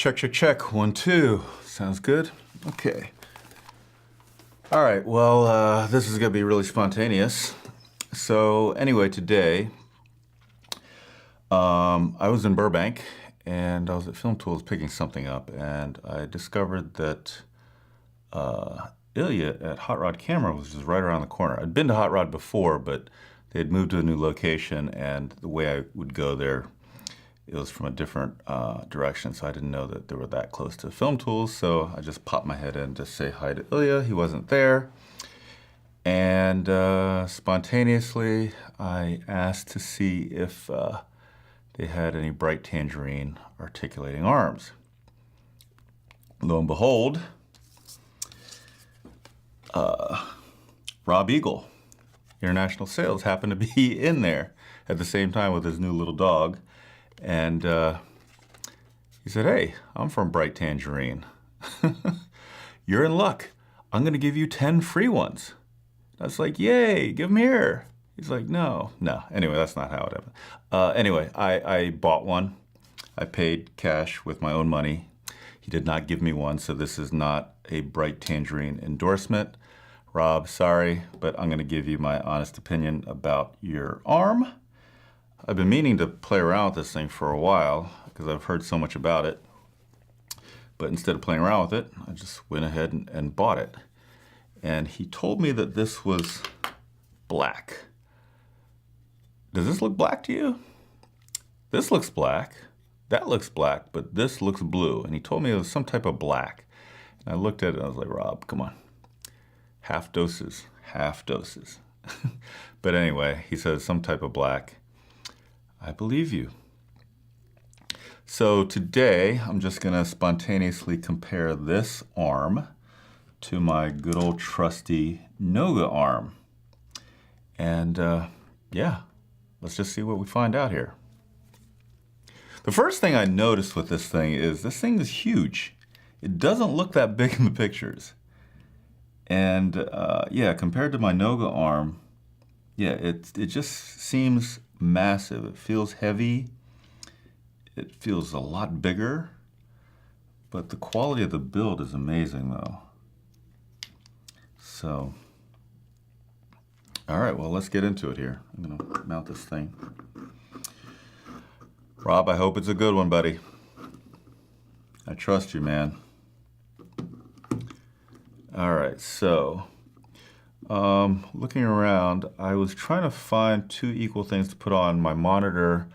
Check, check, check. 1, 2. Sounds good. Okay. All right. Well, this is gonna be really spontaneous. So anyway, today I was in Burbank and I was at Film Tools picking something up, and I discovered that Ilya at Hot Rod Camera was just right around the corner. I'd been to Hot Rod before, but they had moved to a new location, and the way I would go there, it was from a different direction, so I didn't know that they were that close to Film Tools, so I just popped my head in to say hi to Ilya. He wasn't there, and spontaneously I asked to see if they had any Bright Tangerine articulating arms. Lo and behold, Rob Eagle, International Sales, happened to be in there at the same time with his new little dog. And he said, "Hey, I'm from Bright Tangerine. You're in luck. I'm going to give you 10 free ones." I was like, "Yay, give them here." He's like, no. Anyway, that's not how it happened. Anyway, I bought one. I paid cash with my own money. He did not give me one, so this is not a Bright Tangerine endorsement. Rob, sorry, but I'm going to give you my honest opinion about your arm. I've been meaning to play around with this thing for a while because I've heard so much about it. But instead of playing around with it, I just went ahead and bought it. And he told me that this was black. Does this look black to you? This looks black. That looks black, but this looks blue. And he told me it was some type of black. And I looked at it and I was like, Rob, come on. Half doses. But anyway, he says some type of black. I believe you. So today, I'm just gonna spontaneously compare this arm to my good old trusty Noga arm. And yeah, let's just see what we find out here. The first thing I noticed with this thing is huge. It doesn't look that big in the pictures. And yeah, compared to my Noga arm, yeah, it just seems massive. It feels heavy. It feels a lot bigger. But the quality of the build is amazing though. So, all right, well, let's get into it here. I'm gonna mount this thing. Rob, I hope it's a good one, buddy. I trust you, man. All right, so looking around, I was trying to find 2 equal things to put on. My monitor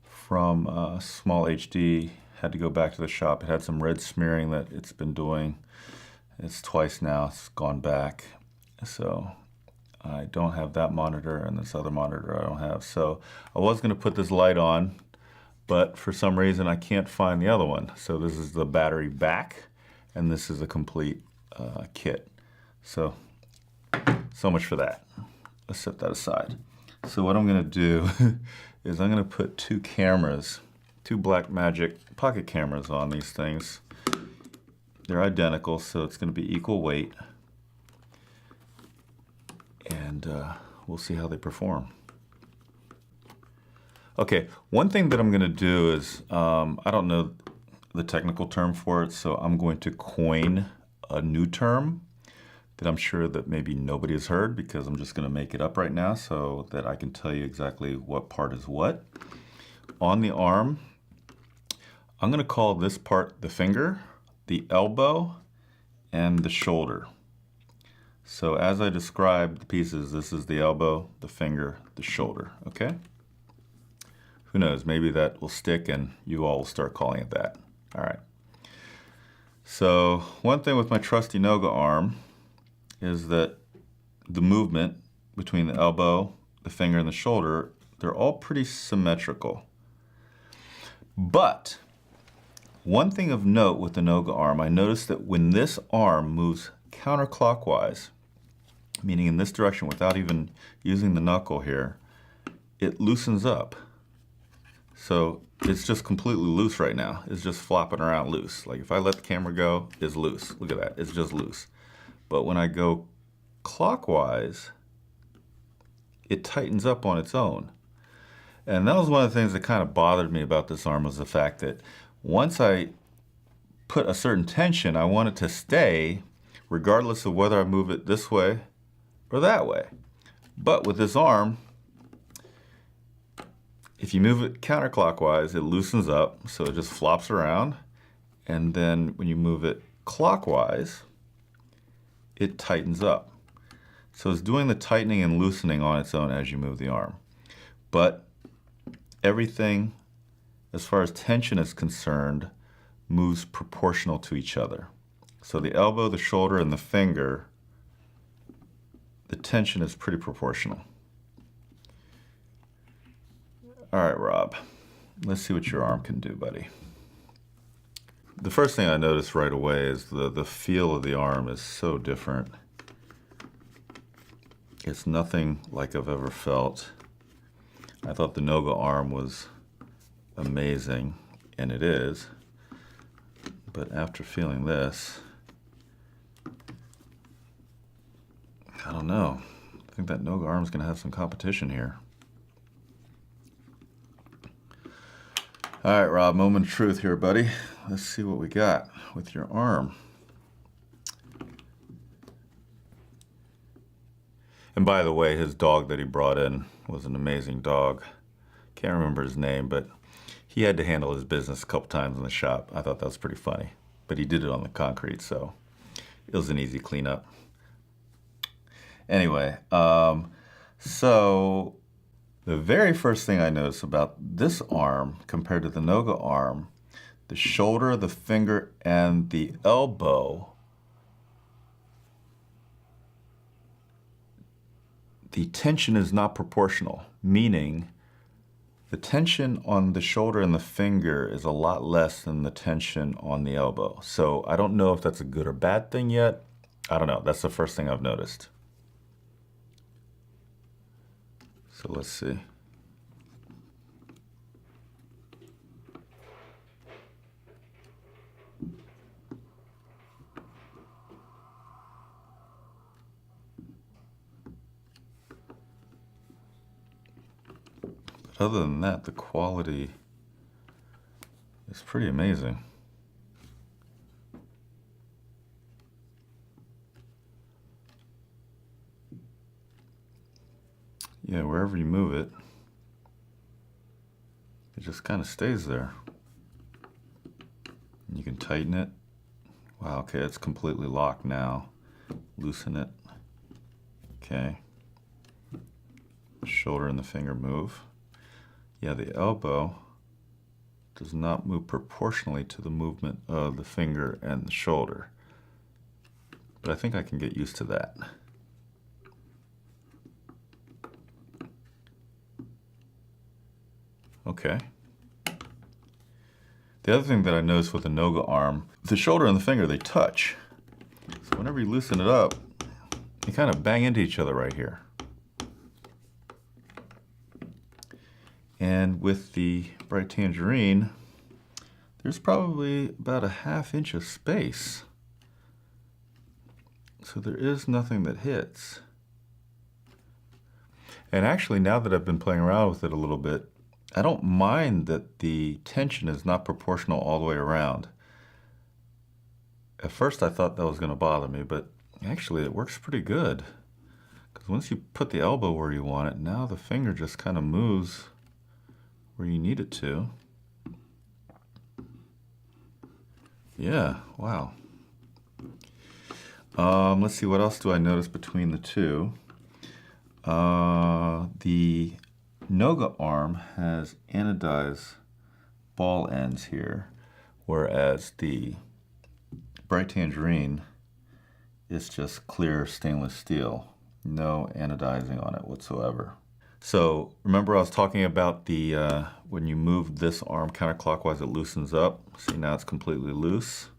from Small HD had to go back to the shop. It had some red smearing that it's been doing. It's twice now, it's gone back. So I don't have that monitor, and this other monitor I don't have. So I was gonna put this light on, but for some reason I can't find the other one. So this is the battery back, and this is a complete kit. So much for that. Let's set that aside. So what I'm gonna do is I'm gonna put 2 cameras, 2 Blackmagic pocket cameras on these things. They're identical, so it's gonna be equal weight. And we'll see how they perform. Okay, one thing that I'm gonna do is, I don't know the technical term for it, so I'm going to coin a new term that I'm sure that maybe nobody has heard, because I'm just gonna make it up right now so that I can tell you exactly what part is what. On the arm, I'm gonna call this part the finger, the elbow, and the shoulder. So as I describe the pieces, this is the elbow, the finger, the shoulder, okay? Who knows, maybe that will stick and you all will start calling it that. All right. So one thing with my trusty Noga arm is that the movement between the elbow, the finger, and the shoulder, they're all pretty symmetrical. But one thing of note with the Noga arm, I noticed that when this arm moves counterclockwise, meaning in this direction without even using the knuckle here, it loosens up. So it's just completely loose right now. It's just flopping around loose. Like if I let the camera go, it's loose. Look at that, it's just loose. But when I go clockwise, it tightens up on its own. And that was one of the things that kind of bothered me about this arm, was the fact that once I put a certain tension, I want it to stay regardless of whether I move it this way or that way. But with this arm, if you move it counterclockwise, it loosens up, so it just flops around. And then when you move it clockwise, it tightens up. So it's doing the tightening and loosening on its own as you move the arm. But everything, as far as tension is concerned, moves proportional to each other. So the elbow, the shoulder, and the finger, the tension is pretty proportional. All right, Rob, let's see what your arm can do, buddy. The first thing I noticed right away is the feel of the arm is so different. It's nothing like I've ever felt. I thought the Noga arm was amazing, and it is. But after feeling this, I don't know. I think that Noga arm is going to have some competition here. All right, Rob, moment of truth here, buddy. Let's see what we got with your arm. And by the way, his dog that he brought in was an amazing dog. Can't remember his name, but he had to handle his business a couple times in the shop. I thought that was pretty funny. But he did it on the concrete, so it was an easy cleanup. Anyway, so the very first thing I noticed about this arm compared to the Noga arm, the shoulder, the finger, and the elbow, the tension is not proportional, meaning the tension on the shoulder and the finger is a lot less than the tension on the elbow. So I don't know if that's a good or bad thing yet. I don't know. That's the first thing I've noticed. So let's see. But other than that, the quality is pretty amazing. Yeah, wherever you move it, it just kind of stays there. You can tighten it. Wow, okay, it's completely locked now. Loosen it. Okay. Shoulder and the finger move. Yeah, the elbow does not move proportionally to the movement of the finger and the shoulder. But I think I can get used to that. Okay. The other thing that I noticed with the Noga arm, the shoulder and the finger, they touch. So whenever you loosen it up, you kind of bang into each other right here. And with the Bright Tangerine, there's probably about a ½ inch of space. So there is nothing that hits. And actually, now that I've been playing around with it a little bit, I don't mind that the tension is not proportional all the way around. At first I thought that was going to bother me, but actually it works pretty good. Because once you put the elbow where you want it, now the finger just kind of moves where you need it to. Yeah, wow. Let's see, what else do I notice between the two? The Noga arm has anodized ball ends here, whereas the Bright Tangerine is just clear stainless steel. No anodizing on it whatsoever. So remember I was talking about the when you move this arm counterclockwise, it loosens up. See, now it's completely loose.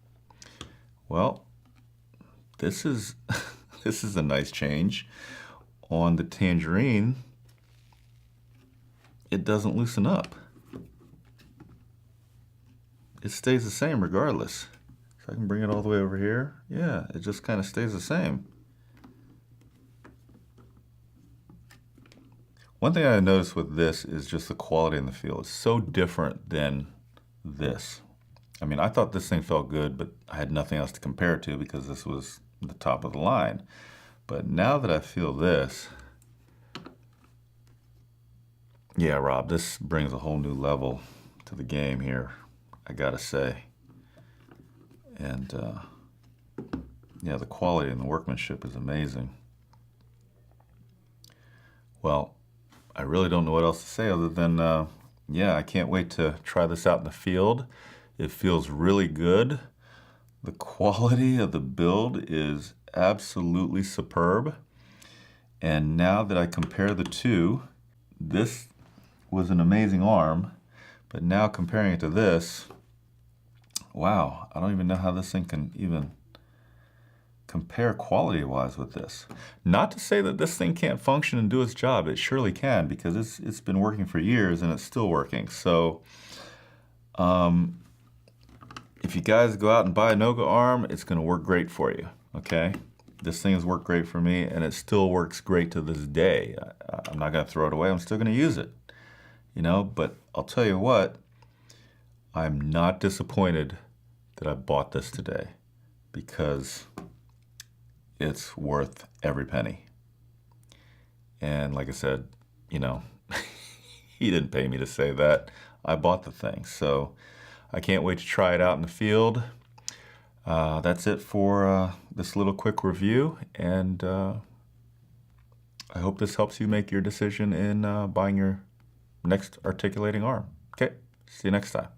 Well, this is this is a nice change. On the Tangerine, it doesn't loosen up. It stays the same regardless. So I can bring it all the way over here. Yeah, it just kind of stays the same. One thing I noticed with this is just the quality and the feel. It's so different than this. I mean, I thought this thing felt good, but I had nothing else to compare it to because this was the top of the line. But now that I feel this, yeah, Rob, this brings a whole new level to the game here, I gotta say. And yeah, the quality and the workmanship is amazing. Well, I really don't know what else to say other than, yeah, I can't wait to try this out in the field. It feels really good. The quality of the build is absolutely superb. And now that I compare the two, this was an amazing arm, but now comparing it to this, wow, I don't even know how this thing can even compare quality-wise with this. Not to say that this thing can't function and do its job. It surely can, because it's been working for years and it's still working. So if you guys go out and buy a Noga arm, it's going to work great for you, okay? This thing has worked great for me, and it still works great to this day. I'm not going to throw it away. I'm still going to use it, you know? But I'll tell you what, I'm not disappointed that I bought this today, because it's worth every penny. And like I said, you know, he didn't pay me to say that. I bought the thing. So I can't wait to try it out in the field. That's it for this little quick review. And I hope this helps you make your decision in buying your next articulating arm. Okay, see you next time.